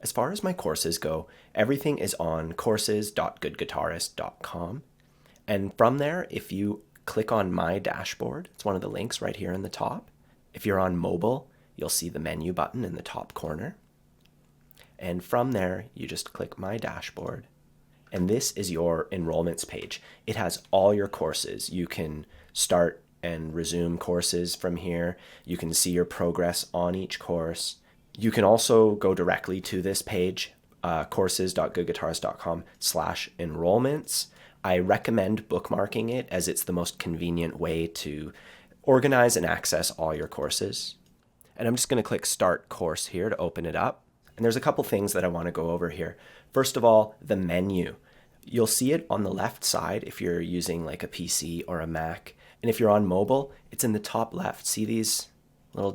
As far as my courses go, everything is on courses.goodguitarist.com. And from there, if you click on My Dashboard, it's one of the links right here in the top. If you're on mobile, you'll see the menu button in the top corner. And from there, you just click My Dashboard. And this is your enrollments page. It has all your courses. You can start and resume courses from here. You can see your progress on each course. You can also go directly to this page, courses.goodguitarist.com/enrollments. I recommend bookmarking it as it's the most convenient way to organize and access all your courses. And I'm just going to click Start Course here to open it up. And there's a couple things that I want to go over here. First of all, the menu. You'll see it on the left side if you're using like a PC or a Mac. And if you're on mobile, it's in the top left. See these little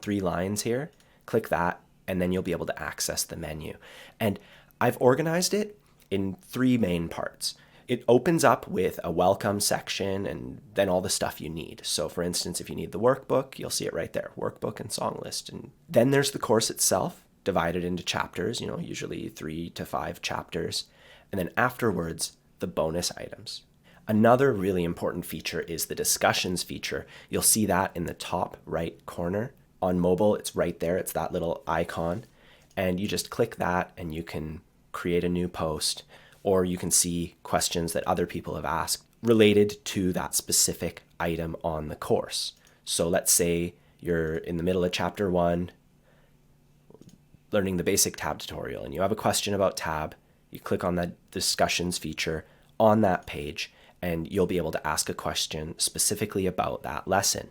three lines here? Click that, and then you'll be able to access the menu. And I've organized it in three main parts. It opens up with a welcome section and then all the stuff you need. So for instance, if you need the workbook, you'll see it right there, workbook and song list. And then there's the course itself, divided into chapters, usually 3 to 5 chapters. And then afterwards, the bonus items. Another really important feature is the discussions feature. You'll see that in the top right corner. On mobile, it's right there. It's that little icon. And you just click that and you can create a new post, or you can see questions that other people have asked related to that specific item on the course. So let's say you're in the middle of chapter 1, learning the basic tab tutorial, and you have a question about tab. You click on that discussions feature on that page, and you'll be able to ask a question specifically about that lesson.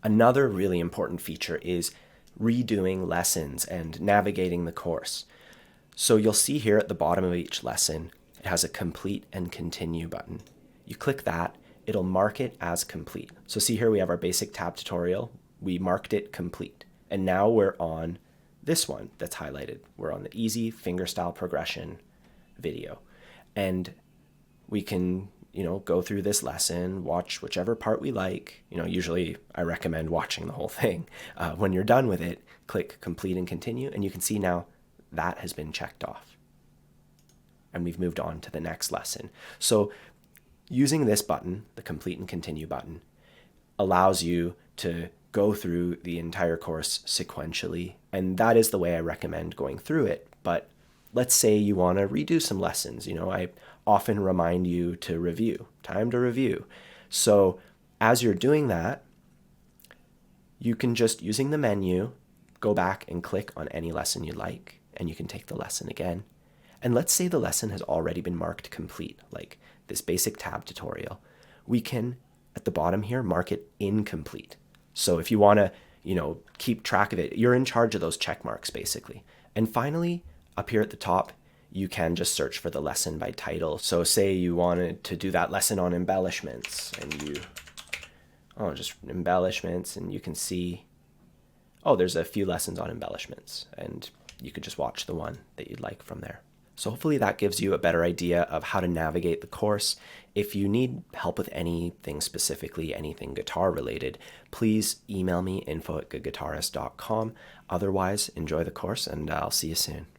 Another really important feature is redoing lessons and navigating the course. So you'll see here at the bottom of each lesson, it has a complete and continue button. You click that, it'll mark it as complete. So see here we have our basic tab tutorial. We marked it complete. And now we're on this one that's highlighted. We're on the easy fingerstyle progression video. And we can go through this lesson, watch whichever part we like. Usually I recommend watching the whole thing. When you're done with it, click complete and continue, and you can see now that has been checked off. And we've moved on to the next lesson. So using this button, the complete and continue button, allows you to go through the entire course sequentially. And that is the way I recommend going through it. But let's say you want to redo some lessons. I often remind you to review, time to review. So as you're doing that, you can just, using the menu, go back and click on any lesson you like, and you can take the lesson again. And let's say the lesson has already been marked complete, like this basic tab tutorial. We can, at the bottom here, mark it incomplete. So if you want to, keep track of it, you're in charge of those check marks, basically. And finally, up here at the top, you can just search for the lesson by title. So say you wanted to do that lesson on embellishments, and just embellishments, and you can see, there's a few lessons on embellishments, and you could just watch the one that you'd like from there. So hopefully that gives you a better idea of how to navigate the course. If you need help with anything specifically, anything guitar related, please email me, info@goodguitarist.com. Otherwise, enjoy the course, and I'll see you soon.